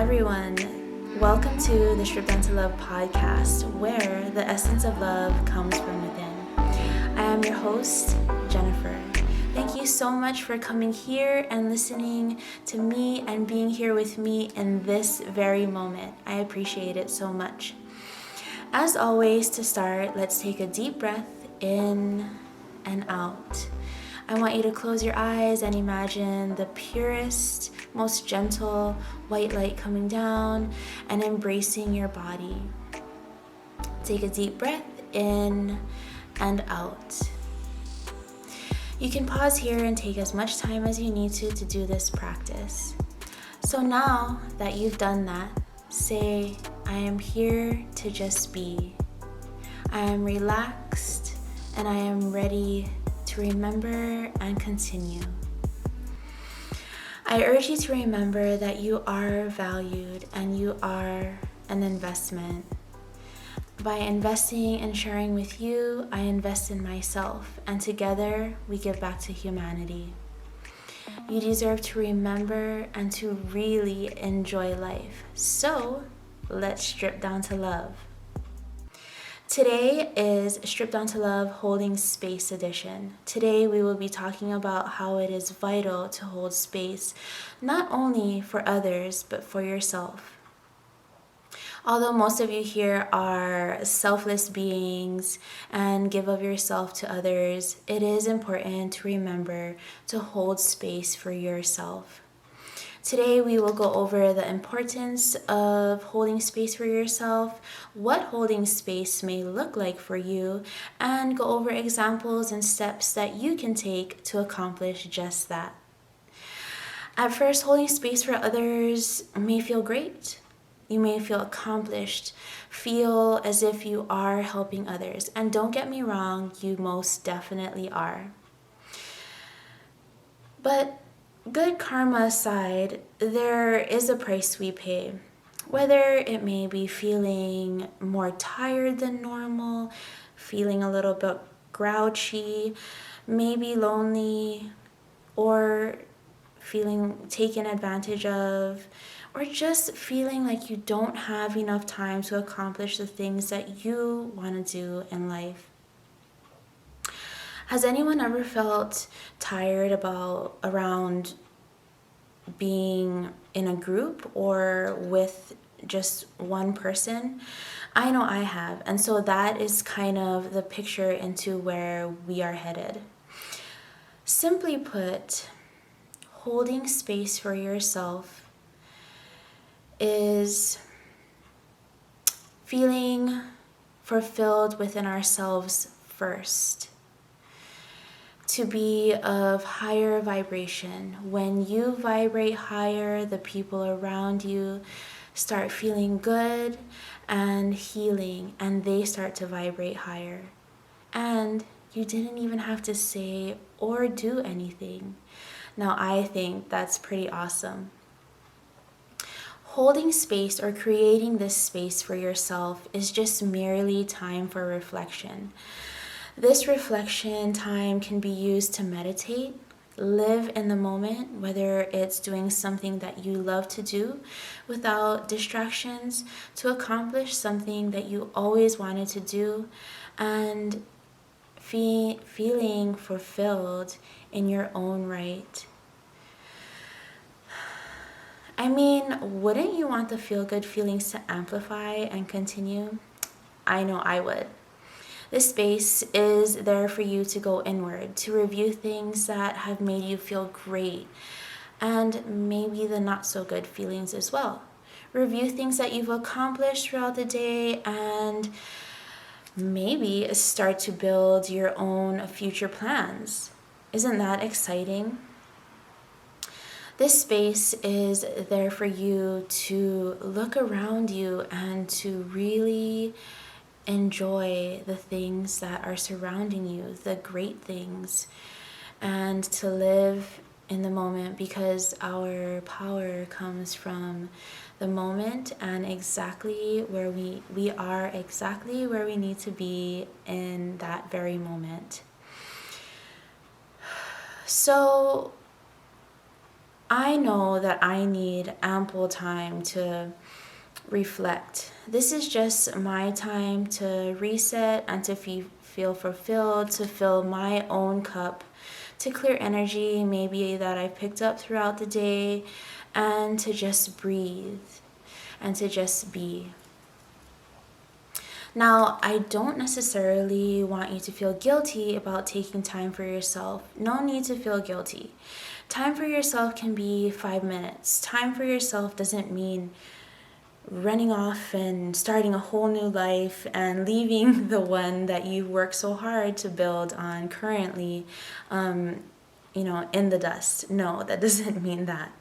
everyone. Welcome to the Strip Down to Love podcast, where the essence of love comes from within. I am your host, Jennifer. Thank you so much for coming here and listening to me and being here with me in this very moment. I appreciate it so much. As always, to start, let's take a deep breath in and out. I want you to close your eyes and imagine the purest, most gentle white light coming down and embracing your body. Take a deep breath in and out. You can pause here and take as much time as you need to do this practice. So now that you've done that, say, I am here to just be. I am relaxed and I am ready to remember and continue. I urge you to remember that you are valued and you are an investment. By investing and sharing with you, I invest in myself, and together we give back to humanity. You deserve to remember and to really enjoy life. So let's strip down to love. Today is Strip Down to Love Holding Space edition. Today we will be talking about how it is vital to hold space, not only for others, but for yourself. Although most of you here are selfless beings and give of yourself to others, it is important to remember to hold space for yourself. Today we will go over the importance of holding space for yourself, what holding space may look like for you, and go over examples and steps that you can take to accomplish just that. At first, holding space for others may feel great. You may feel accomplished, feel as if you are helping others. And don't get me wrong, you most definitely are. But good karma aside, there is a price we pay. Whether it may be feeling more tired than normal, feeling a little bit grouchy, maybe lonely, or feeling taken advantage of, or just feeling like you don't have enough time to accomplish the things that you want to do in life. Has anyone ever felt tired around being in a group or with just one person? I know I have, and so that is kind of the picture into where we are headed. Simply put, holding space for yourself is feeling fulfilled within ourselves first. To be of higher vibration. When you vibrate higher, the people around you start feeling good and healing, and they start to vibrate higher. And you didn't even have to say or do anything. Now, I think that's pretty awesome. Holding space or creating this space for yourself is just merely time for reflection. This reflection time can be used to meditate, live in the moment, whether it's doing something that you love to do without distractions, to accomplish something that you always wanted to do, and feeling fulfilled in your own right. I mean, wouldn't you want the feel-good feelings to amplify and continue? I know I would. This space is there for you to go inward, to review things that have made you feel great, and maybe the not-so-good feelings as well. Review things that you've accomplished throughout the day, and maybe start to build your own future plans. Isn't that exciting? This space is there for you to look around you and to really enjoy the things that are surrounding you, the great things, and to live in the moment, because our power comes from the moment and exactly where we are exactly where we need to be in that very moment. So I know that I need ample time to reflect. This is just my time to reset and to feel fulfilled, to fill my own cup, to clear energy maybe that I picked up throughout the day, and to just breathe and to just be. Now, I don't necessarily want you to feel guilty about taking time for yourself. No need to feel guilty. Time for yourself can be 5 minutes. Time for yourself doesn't mean running off and starting a whole new life and leaving the one that you work so hard to build on currently, in the dust. No, that doesn't mean that.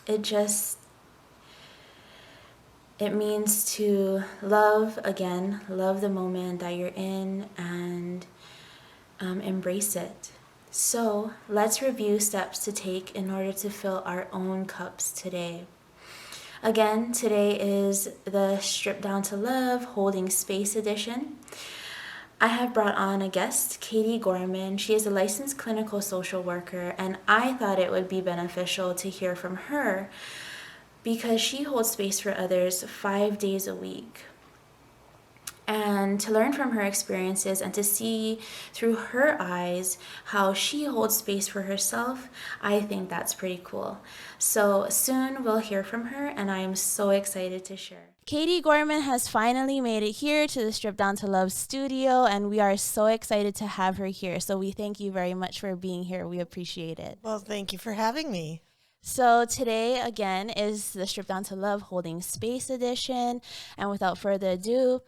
It just It means to love again, love the moment that you're in, and embrace it. So let's review steps to take in order to fill our own cups today. Again, today is the Strip Down to Love Holding Space edition. I have brought on a guest, Katie Gorman. She is a licensed clinical social worker, and I thought it would be beneficial to hear from her because she holds space for others 5 days a week. And to learn from her experiences and to see through her eyes how she holds space for herself, I think that's pretty cool. So soon we'll hear from her, and I am so excited to share. Katie Gorman has finally made it here to the Strip Down to Love studio, and we are so excited to have her here. So we thank you very much for being here. We appreciate it. Well, thank you for having me. So today, again, is the Strip Down to Love Holding Space edition. And without further ado,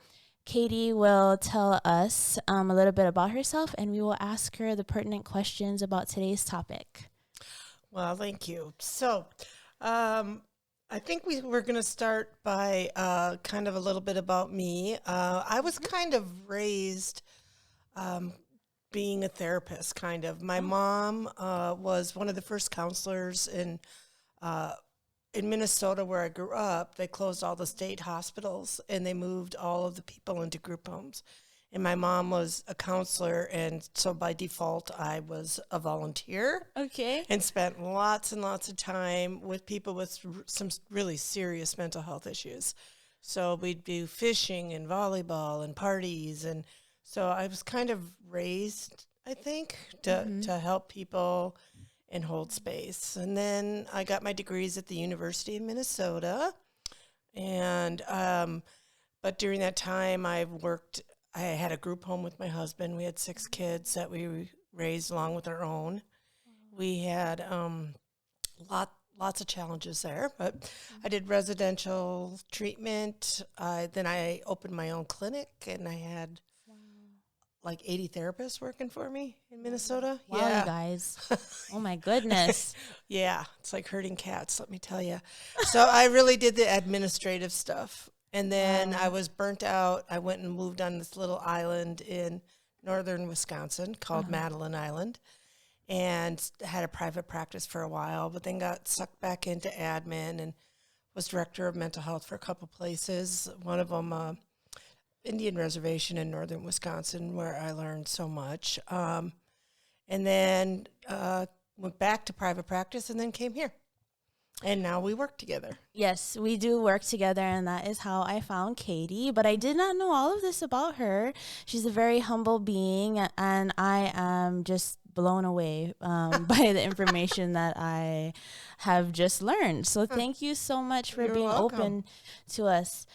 Katie will tell us a little bit about herself, and we will ask her the pertinent questions about today's topic. Well, thank you. So, I think we're going to start by kind of a little bit about me. I was kind of raised being a therapist, kind of. My mom was one of the first counselors in Minnesota, where I grew up. They closed all the state hospitals and they moved all of the people into group homes. And my mom was a counselor, and so by default, I was a volunteer. Okay. And spent lots and lots of time with people with some really serious mental health issues. So we'd do fishing and volleyball and parties. And so I was kind of raised, I think, to help people and hold space. And then I got my degrees at the University of Minnesota. And but during that time, I had a group home with my husband. We had 6 kids that we raised along with our own. We had lots of challenges there, but I did residential treatment. Then I opened my own clinic, and I had like 80 therapists working for me in Minnesota. Wow, yeah. you guys. Oh, my goodness. Yeah, it's like herding cats, let me tell you. So I really did the administrative stuff. And then I was burnt out. I went and moved on this little island in northern Wisconsin called Madeline Island, and had a private practice for a while, but then got sucked back into admin and was director of mental health for a couple places. One of them, Indian reservation in northern Wisconsin, where I learned so much. And then went back to private practice and then came here. And now we work together. Yes, we do work together, and that is how I found Katie. But I did not know all of this about her. She's a very humble being, and I am just blown away by the information that I have just learned. So thank you so much for You're being welcome. open to us.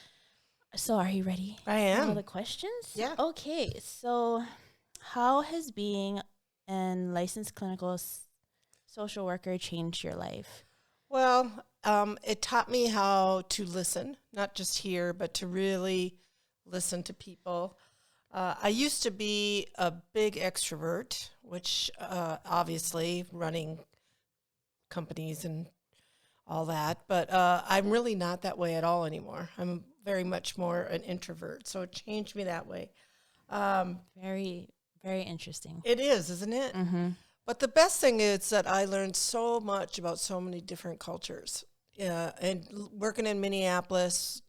So are you ready? I am. For all the questions? Yeah. Okay, so how has being a licensed clinical social worker changed your life? Well, it taught me how to listen, not just hear, but to really listen to people. I used to be a big extrovert, which obviously running companies and all that, but I'm really not that way at all anymore. I'm very much more an introvert, so it changed me that way. Very, very interesting. It is, isn't it? Mm-hmm. But the best thing is that I learned so much about so many different cultures. And working in Minneapolis,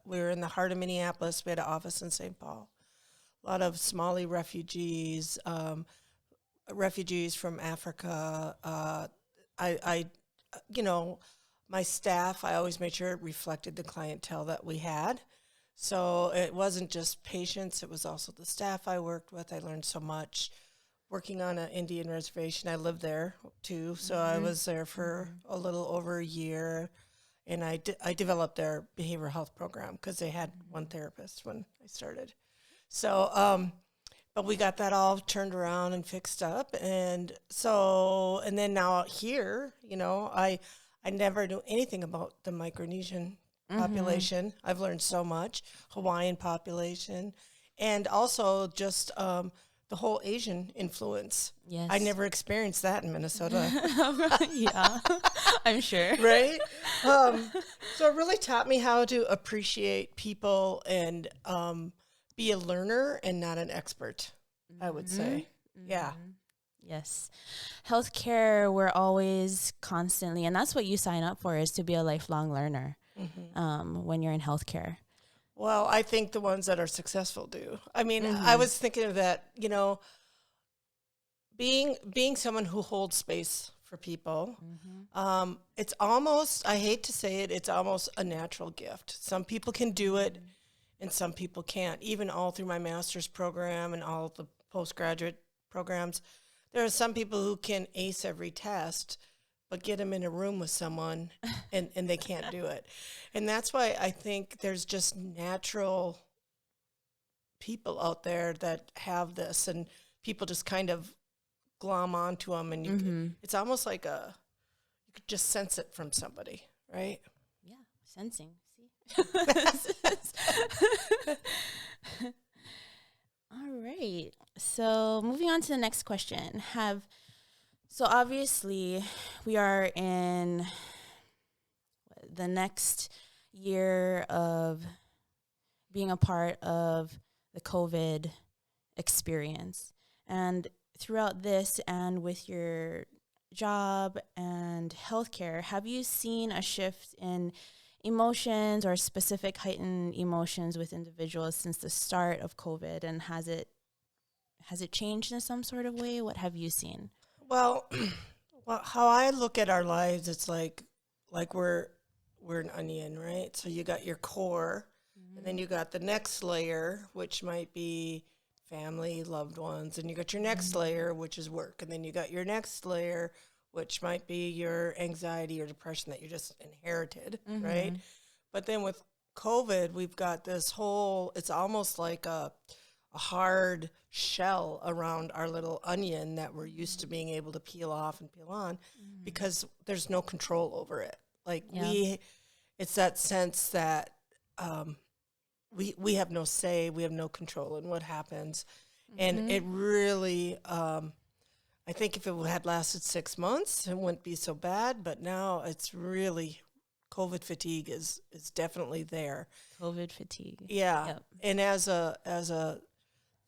we were in the heart of Minneapolis. We had an office in St. Paul. A lot of Somali refugees, refugees from Africa, I you know, my staff, I always made sure it reflected the clientele that we had. So it wasn't just patients, it was also the staff I worked with. I learned so much working on an Indian reservation. I lived there too, so I was there for a little over a year, and I developed their behavioral health program because they had one therapist when I started. So, but we got that all turned around and fixed up, and so and then now here, I never knew anything about the Micronesian population. I've learned so much, Hawaiian population, and also just the whole Asian influence. Yes. I never experienced that in Minnesota. Yeah, I'm sure. Right? So it really taught me how to appreciate people and be a learner and not an expert, I would say. Yeah. Yes. Healthcare, we're always constantly, and that's what you sign up for, is to be a lifelong learner when you're in healthcare. Well, I think the ones that are successful do. I mean, I was thinking of that, being someone who holds space for people. It's almost, I hate to say it, it's almost a natural gift. Some people can do it and some people can't. Even all through my master's program and all the postgraduate programs, there are some people who can ace every test, but get them in a room with someone and they can't do it. And that's why I think there's just natural people out there that have this, and people just kind of glom onto them, and it's almost like you could just sense it from somebody, right? Yeah, sensing. See? All right. So moving on to the next question. So obviously we are in the next year of being a part of the COVID experience. And throughout this and with your job and healthcare, have you seen a shift in emotions or specific heightened emotions with individuals since the start of COVID? And has it changed in some sort of way? What have you seen? Well, how I look at our lives, it's like we're an onion, right? So you got your core, and then you got the next layer, which might be family, loved ones, and you got your next layer, which is work, and then you got your next layer, which might be your anxiety or depression that you just inherited, right? But then with COVID, we've got this whole, it's almost like a hard shell around our little onion that we're used to being able to peel off and peel on because there's no control over it. Like it's that sense that we have no say, we have no control in what happens. And it really, I think if it had lasted 6 months, it wouldn't be so bad. But now it's really, COVID fatigue is definitely there. COVID fatigue. Yeah. Yep. And as a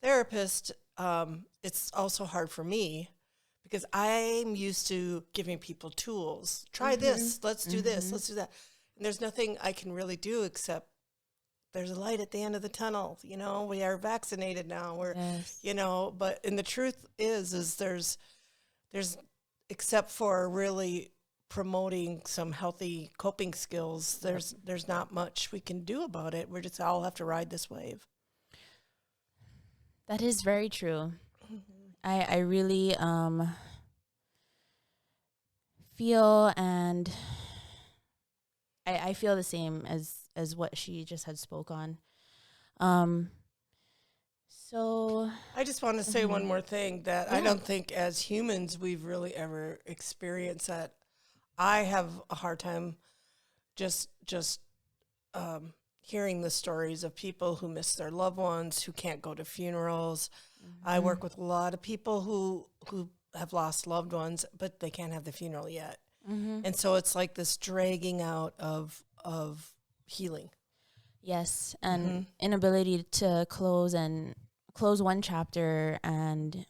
therapist, it's also hard for me because I'm used to giving people tools. Try this, let's do this, let's do that. And there's nothing I can really do except there's a light at the end of the tunnel. We are vaccinated now. We're, but and the truth is there's except for really promoting some healthy coping skills, there's not much we can do about it. We're just all have to ride this wave. That is very true. I really feel, and I feel the same as what she just had spoke on. So I just want to say one more thing that I don't think as humans we've really ever experienced that. I have a hard time just hearing the stories of people who miss their loved ones, who can't go to funerals. I work with a lot of people who have lost loved ones, but they can't have the funeral yet. And so it's like this dragging out of healing. Yes, and inability to close one chapter and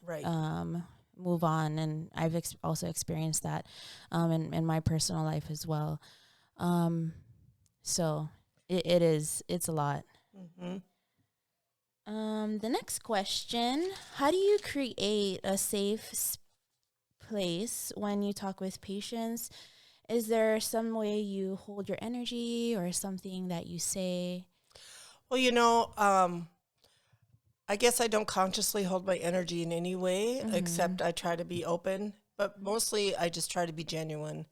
move on. And I've also experienced that in my personal life as well. So it's a lot. The next question: how do you create a safe place when you talk with patients? Is there some way you hold your energy or something that you say? Well, I guess I don't consciously hold my energy in any way, except I try to be open. But mostly I just try to be genuine.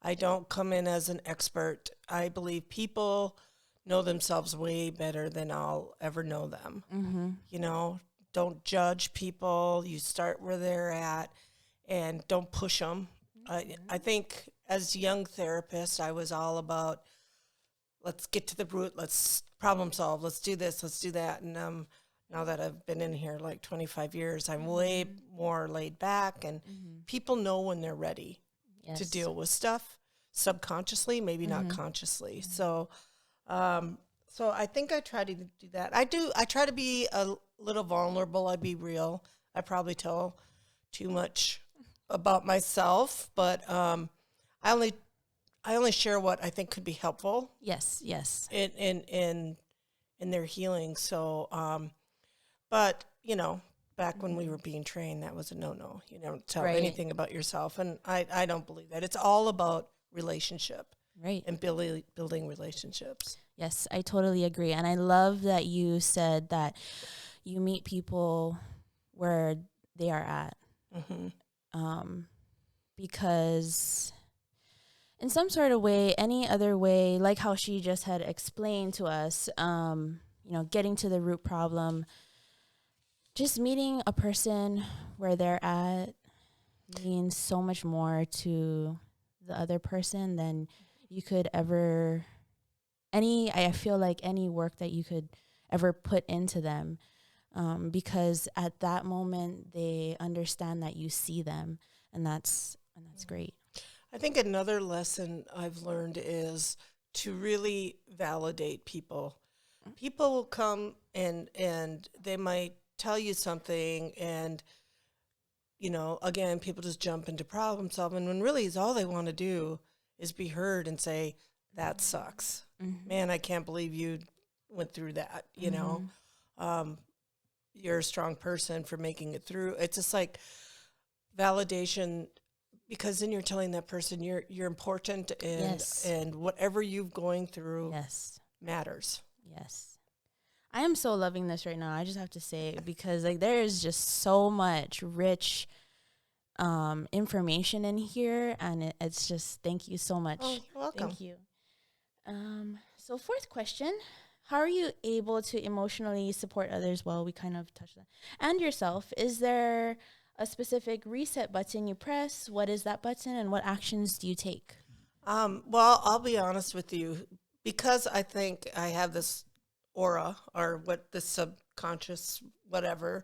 I don't come in as an expert. I believe people know themselves way better than I'll ever know them. Don't judge people. You start where they're at and don't push them. I think as a young therapist, I was all about, let's get to the root, let's problem solve, let's do this, let's do that. And now that I've been in here like 25 years, I'm way more laid back, and people know when they're ready to deal with stuff subconsciously, maybe not consciously. So I think I try to do that. I try to be a little vulnerable. I be real. I probably tell too much about myself, but I only share what I think could be helpful. Yes. In their healing. So, but back when we were being trained, that was a no. You don't tell anything about yourself, and I don't believe that. It's all about relationship, and building relationships. Yes, I totally agree. And I love that you said that you meet people where they are at. Because in some sort of way, any other way, like how she just had explained to us, getting to the root problem, just meeting a person where they're at means so much more to the other person than you could ever, I feel like any work that you could ever put into them, because at that moment they understand that you see them, and that's great. I think another lesson I've learned is to really validate people. People will come and they might tell you something, and again, people just jump into problem solving when really is all they want to do is be heard and say, that sucks. Man, I can't believe you went through that. You're a strong person for making it through. It's just like validation, because then you're telling that person you're important, and whatever you're going through matters. Yes. I am so loving this right now. I just have to say, because there is just so much rich information in here, and it's just, thank you so much. Oh, you're welcome. Thank you. So fourth question, how are you able to emotionally support others? Well, we kind of touched that. And yourself. Is there a specific reset button you press? What is that button, and what actions do you take? Well, I'll be honest with you, because I think I have this aura, or what the subconscious, whatever.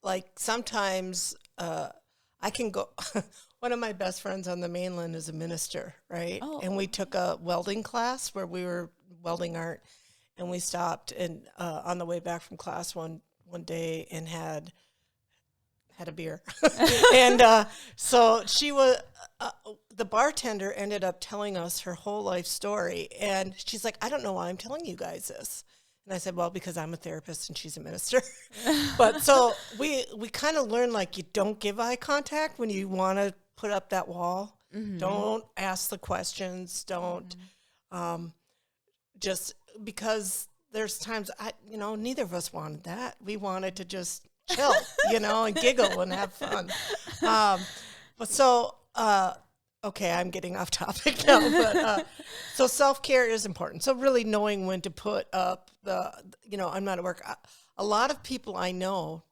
Like sometimes I can go. One of my best friends on the mainland is a minister, right? Oh. And we took a welding class where we were welding art, and we stopped and on the way back from class one day and had a beer. And so she was, the bartender ended up telling us her whole life story. And she's like, I don't know why I'm telling you guys this. And I said, well, because I'm a therapist and she's a minister. But so we kind of learned, like, you don't give eye contact when you want to put up that wall. Don't ask the questions. Don't just, because there's times, neither of us wanted that. We wanted to just chill, and giggle and have fun. But so, okay, I'm getting off topic now, but so self-care is important. So really knowing when to put up I'm not at work. A lot of people I know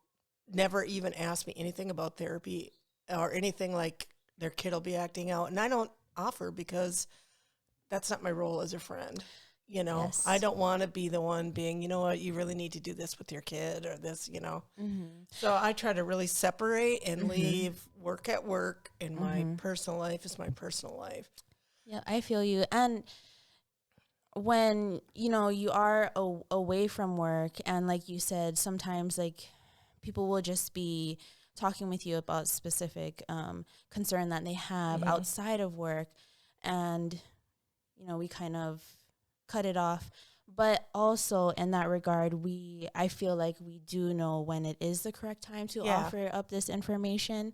never even ask me anything about therapy or anything, like their kid will be acting out. And I don't offer, because that's not my role as a friend. Yes. I don't want to be the one being, you really need to do this with your kid or this, So I try to really separate and leave work at work, and my personal life is my personal life. Yeah, I feel you. And when, you are away from work, and like you said, sometimes like people will just be talking with you about specific concern that they have outside of work. And, we kind of cut it off. But also in that regard, I feel like we do know when it is the correct time to offer up this information.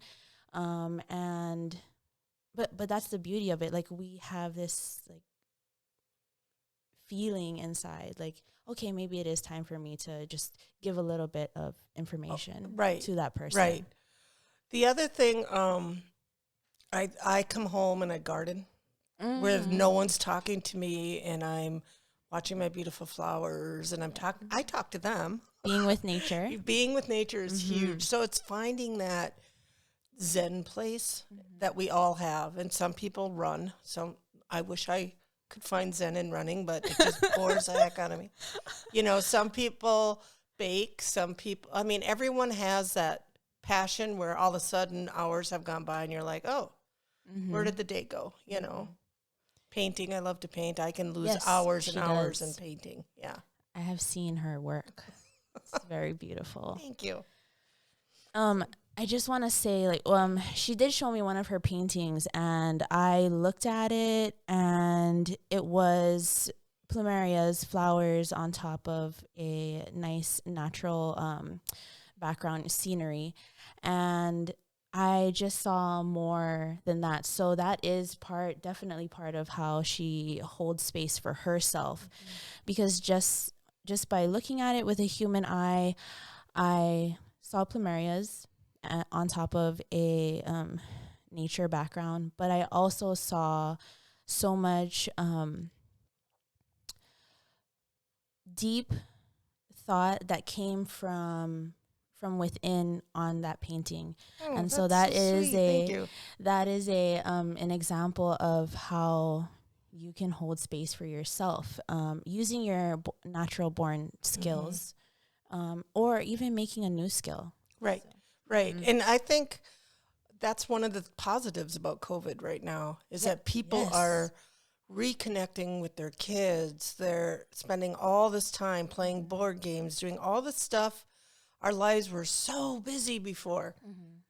And but that's the beauty of it. Like, we have this like feeling inside, like, okay, maybe it is time for me to just give a little bit of information Right. to that person. Right. The other thing, I come home and I garden where no one's talking to me, and I'm watching my beautiful flowers, and I talk to them. Being with nature. Being with nature is huge. So it's finding that Zen place that we all have, and some people run. So I wish I could find Zen in running, but it just bores the heck out of me. You know, some people bake, some people, I mean, everyone has that passion where all of a sudden hours have gone by and you're like, oh, where did the day go? You know, painting, I love to paint. I can lose Yes, hours and she hours does. in painting. Yeah. I have seen her work. It's very beautiful. Thank you. I just want to say, like, she did show me one of her paintings, and I looked at it, and it was plumerias, flowers on top of a nice natural background scenery, and I just saw more than that. So that is definitely part of how she holds space for herself, because just by looking at it with a human eye, I saw plumerias on top of a nature background, but I also saw so much deep thought that came from within on that painting. Oh, And so that's that so is sweet. Thank you. an example of how you can hold space for yourself, using your natural born skills, or even making a new skill. Right. Right. And I think that's one of the positives about COVID right now is that people are reconnecting with their kids. They're spending all this time playing board games, doing all this stuff. Our lives were so busy before,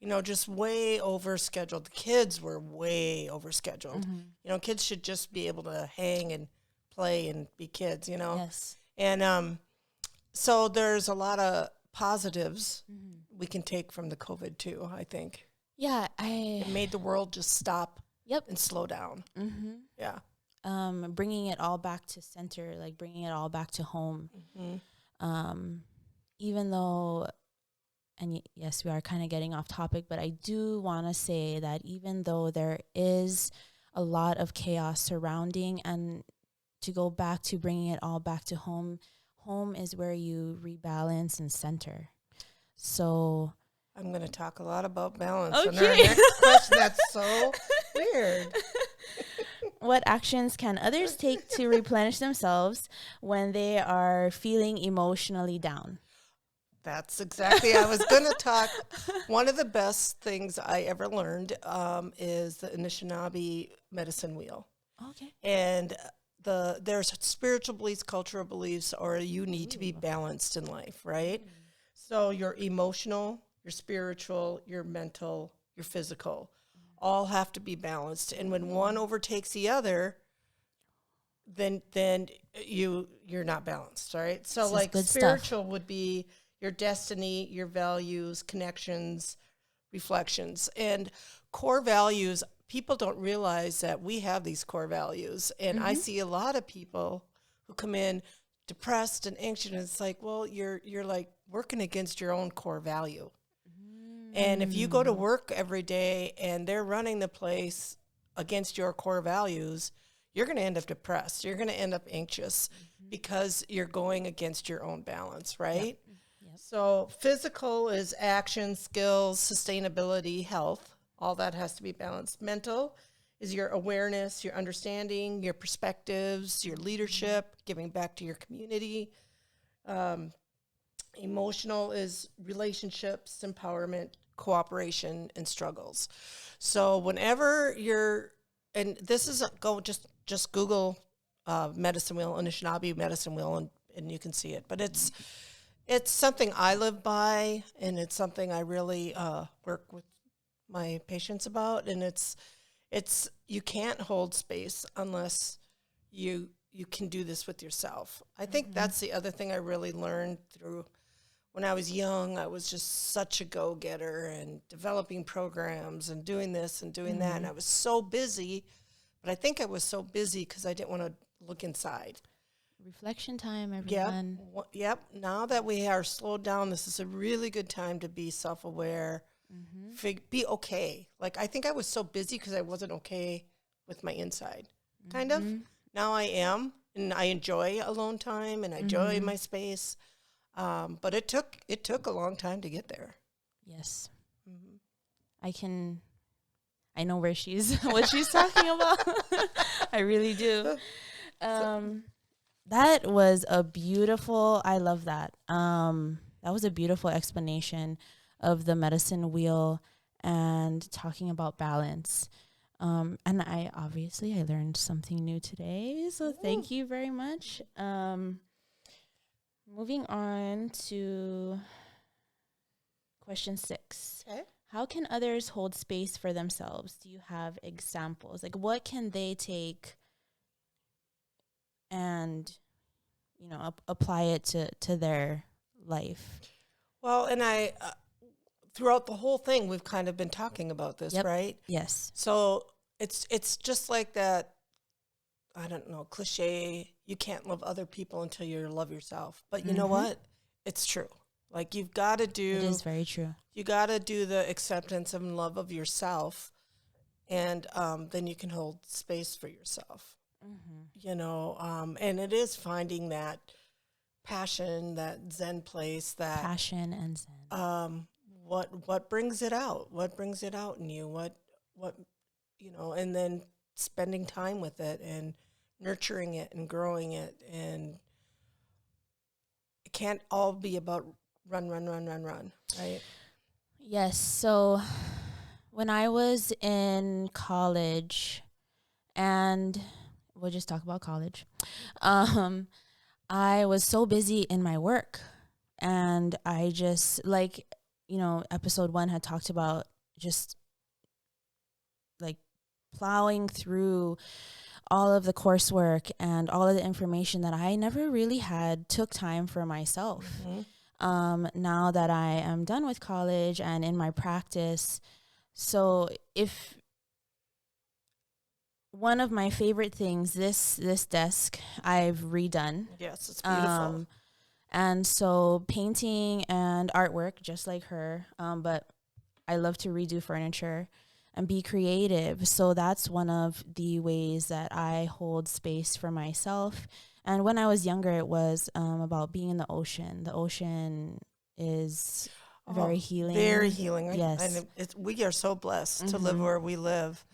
you know, just way overscheduled. The kids were way overscheduled. You know, kids should just be able to hang and play and be kids, you know. Yes. And so there's a lot of positives we can take from the COVID too, I think. Yeah, It made the world just stop Yep. and slow down. Yeah. Bringing it all back to center, like bringing it all back to home. Even though, and yes, we are kind of getting off topic, but I do want to say that even though there is a lot of chaos surrounding, and to go back to bringing it all back to home, home is where you rebalance and center. So I'm going to talk a lot about balance in our Okay. next question. That's so weird. what actions can others take to replenish themselves when they are feeling emotionally down? That's exactly, I was going to talk. One of the best things I ever learned is the Anishinaabe medicine wheel. Okay. And there's spiritual beliefs, cultural beliefs, or you need to be balanced in life, right? So your emotional, your spiritual, your mental, your physical, all have to be balanced. And when one overtakes the other, then you're not balanced, right? So This is like good stuff. spiritual would be your destiny, your values, connections, reflections, and core values. People don't realize that we have these core values, and I see a lot of people who come in depressed and anxious, and it's like, well, you're like working against your own core value. And if you go to work every day and they're running the place against your core values, you're going to end up depressed. You're going to end up anxious because you're going against your own balance, right? Yep. So physical is action, skills, sustainability, health. All that has to be balanced. Mental is your awareness, your understanding, your perspectives, your leadership, giving back to your community. Emotional is relationships, empowerment, cooperation, and struggles. So whenever and this is just Google medicine wheel, Anishinaabe medicine wheel, and you can see it. But it's something I live by, and it's something I really work with my patients about. And it's you can't hold space unless you can do this with yourself. I think that's the other thing I really learned through when I was young, I was just such a go-getter and developing programs and doing this and doing that. And I was so busy, but I think I was so busy because I didn't want to look inside. Reflection time, Yep. everyone. Yep. Now that we are slowed down, this is a really good time to be self-aware, be okay. Like, I think I was so busy because I wasn't okay with my inside, kind of. Now I am, and I enjoy alone time, and I enjoy my space. But it took a long time to get there. Yes. I know where what she's talking about. I really do. That was I love that. That was a beautiful explanation of the medicine wheel and talking about balance. And I learned something new today. So thank you very much. Moving on to question 6. Okay. How can others hold space for themselves? Do you have examples? Like, what can they take and, apply it to their life? Well, and I throughout the whole thing, we've kind of been talking about this, right? Yes. So it's just like that, I don't know, cliche, you can't love other people until you love yourself. But you know what? It's true. Like, you've got to do... It is very true. You got to do the acceptance and love of yourself, and then you can hold space for yourself. And it is finding that passion, that Zen place, that... Passion and Zen. What brings it out? What brings it out in you? What and then spending time with it and nurturing it and growing it. And it can't all be about run, right? Yes. So when I was in college, and we'll just talk about college, I was so busy in my work, and I just, like, episode 1 had talked about just like plowing through all of the coursework and all of the information that I never really took time for myself. Now that I am done with college and in my practice. So if one of my favorite things, this desk I've redone. Yes, it's beautiful. And so painting and artwork, just like her, but I love to redo furniture and be creative. So that's one of the ways that I hold space for myself. And when I was younger, it was about being in the ocean. The ocean is very healing. Very healing. Yes. And we are so blessed to live where we live.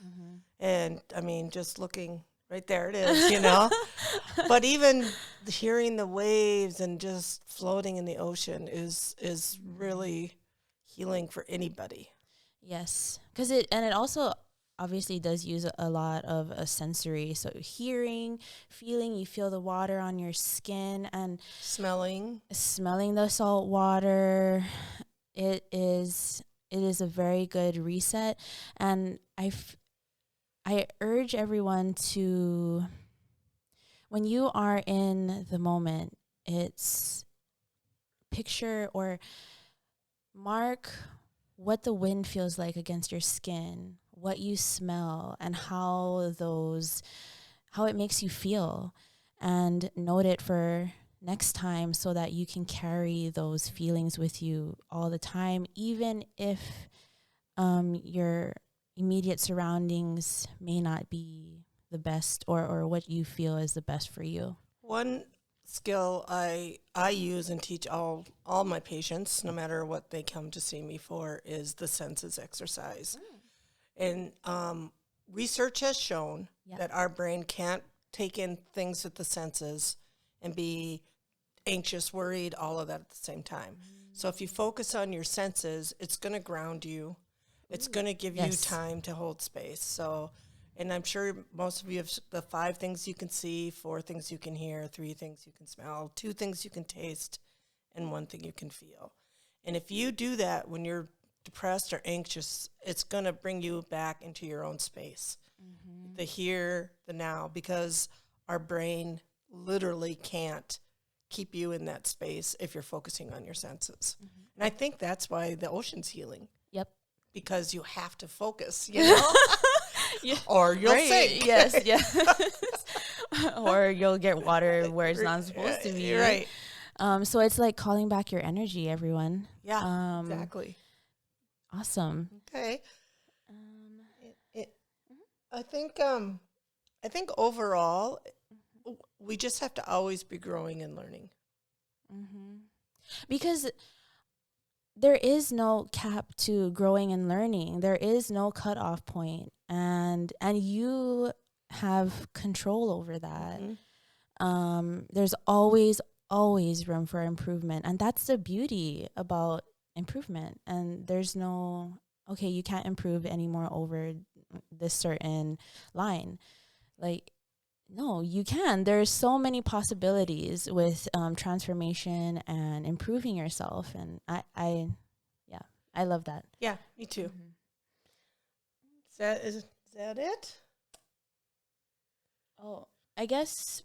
And, I mean, just looking right there, it is, But even hearing the waves and just floating in the ocean is really healing for anybody. Yes, because it also obviously does use a lot of a sensory. So hearing, feeling, you feel the water on your skin, and smelling the salt water. It is a very good reset, and I urge everyone to, when you are in the moment, it's picture or mark what the wind feels like against your skin, what you smell, and how it makes you feel, and note it for next time so that you can carry those feelings with you all the time, even if your immediate surroundings may not be the best or what you feel is the best for you. One skill I use and teach all my patients, no matter what they come to see me for, is the senses exercise. And research has shown that our brain can't take in things with the senses and be anxious, worried, all of that at the same time. So if you focus on your senses, it's going to ground you. It's going to give you time to hold space. So, and I'm sure most of you have the 5 things you can see, 4 things you can hear, 3 things you can smell, 2 things you can taste, and 1 thing you can feel. And if you do that when you're depressed or anxious, it's going to bring you back into your own space, the here, the now, because our brain literally can't keep you in that space if you're focusing on your senses. And I think that's why the ocean's healing. Yep. Because you have to focus, you know, Yeah. or you'll Right. sink. Yes. Yes. Or you'll get water where it's not supposed to be. Right. So it's like calling back your energy, everyone. Yeah, exactly. Awesome. Okay. I think overall, we just have to always be growing and learning. Because there is no cap to growing and learning. There is no cutoff point, and you have control over that. There's always room for improvement, and that's the beauty about improvement. And there's no, okay, you can't improve anymore over this certain line. Like, no, you can. There's so many possibilities with transformation and improving yourself, and I love that. Yeah, me too. Is that it? Oh, I guess.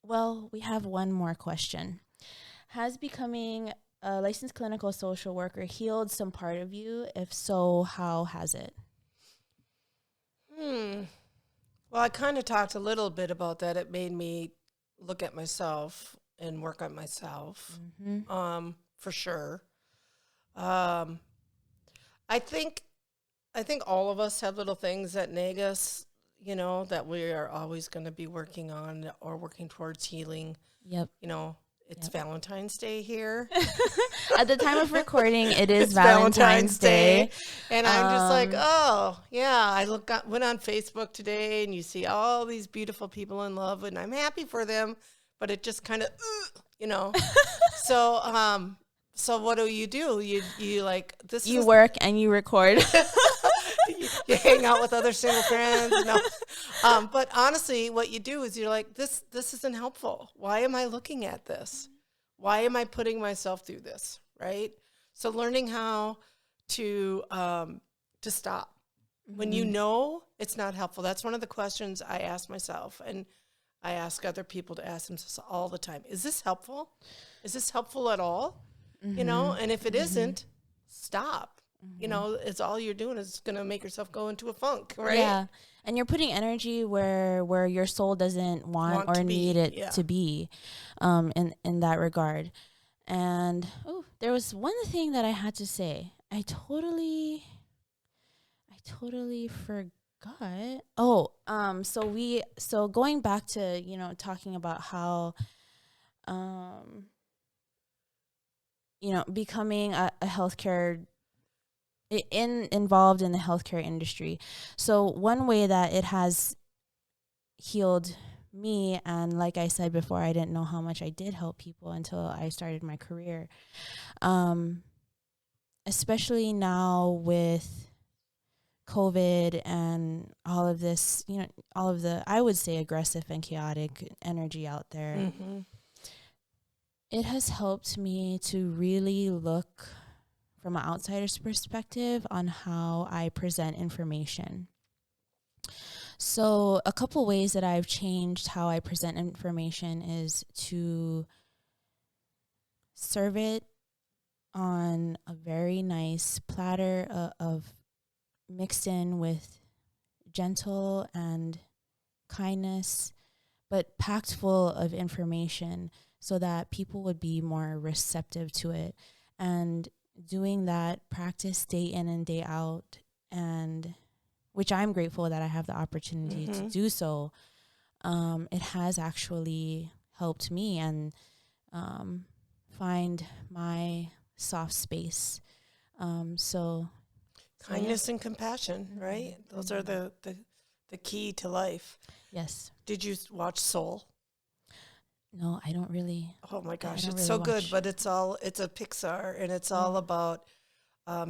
Well, we have one more question. Has becoming a licensed clinical social worker healed some part of you? If so, how has it? Well, I kind of talked a little bit about that. It made me look at myself and work on myself, for sure. I think all of us have little things that nag us, you know, that we are always going to be working on or working towards healing. Yep. You know, it's Valentine's Day here. At the time of recording, it is Valentine's Day. And I'm just like, oh, yeah. I went on Facebook today and you see all these beautiful people in love and I'm happy for them, but it just kind of, you know. So what do? You like this? You work and you record. You hang out with other single friends. No. But honestly, what you do is you're like, this isn't helpful. Why am I looking at this? Why am I putting myself through this? Right? So learning how to stop. When you know it's not helpful. That's one of the questions I ask myself. And I ask other people to ask themselves all the time. Is this helpful? Is this helpful at all? You know, and if it isn't, stop. You know, it's all you're doing is going to make yourself go into a funk, right? Yeah. And you're putting energy where your soul doesn't want or need it to be, in that regard. And there was one thing that I had to say. I totally forgot. So going back to, you know, talking about how you know, becoming a healthcare involved in the healthcare industry. So one way that it has healed me, and like I said before, I didn't know how much I did help people until I started my career. Especially now with COVID and all of this, you know, all of the, I would say, aggressive and chaotic energy out there. It has helped me to really look from an outsider's perspective on how I present information. So a couple ways that I've changed how I present information is to serve it on a very nice platter of mixed in with gentle and kindness, but packed full of information so that people would be more receptive to it. And doing that practice day in and day out, and which I'm grateful that I have the opportunity to do so, it has actually helped me and find my soft space. So kindness and compassion, right? Those are the key to life. Yes. Did you watch Soul? No, I don't really. Oh my gosh, it's really so watch. good, but it's a Pixar, and it's all about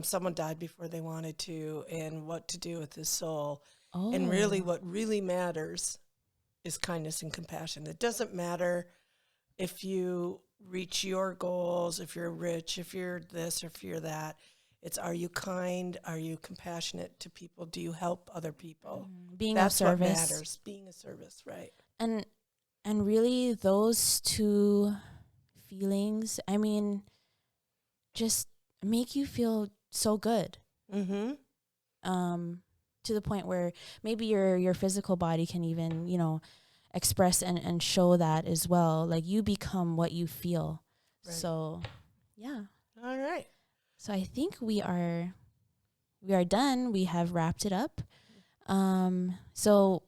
someone died before they wanted to, and what to do with his soul. And really, what really matters is kindness and compassion. It doesn't matter if you reach your goals, if you're rich, if you're this, or if you're that. It's, are you kind? Are you compassionate to people? Do you help other people? Being That's of service. what matters. Being a service, right? And And really, those two feelings, I mean, just make you feel so good. Mm-hmm. To the point where maybe your physical body can even, express and show that as well. Like, you become what you feel. Right. So, yeah. All right. So I think we are done. We have wrapped it up. So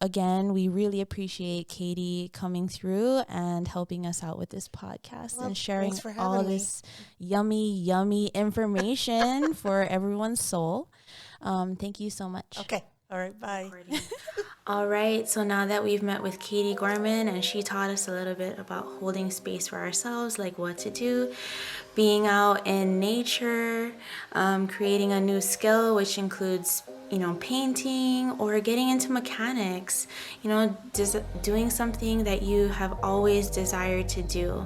again, we really appreciate Katie coming through and helping us out with this podcast Well, and sharing thanks for all having me. this yummy information for everyone's soul. Thank you so much. Okay. All right. Bye. All right, so now that we've met with Katie Gorman and she taught us a little bit about holding space for ourselves, like what to do, being out in nature, creating a new skill, which includes, painting or getting into mechanics, doing something that you have always desired to do.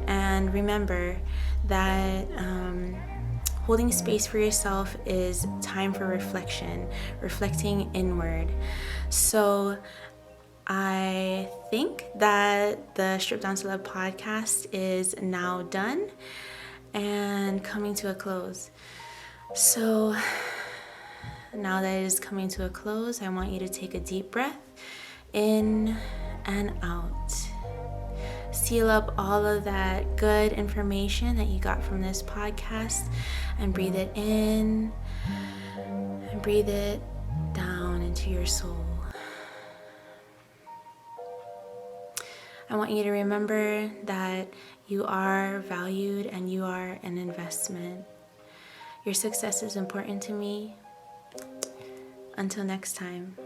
And remember that holding space for yourself is time for reflection, reflecting inward. So I think that the Strip Down to Love podcast is now done and coming to a close. So now that it is coming to a close, I want you to take a deep breath in and out. Seal up all of that good information that you got from this podcast and breathe it in and breathe it down into your soul. I want you to remember that you are valued and you are an investment. Your success is important to me. Until next time.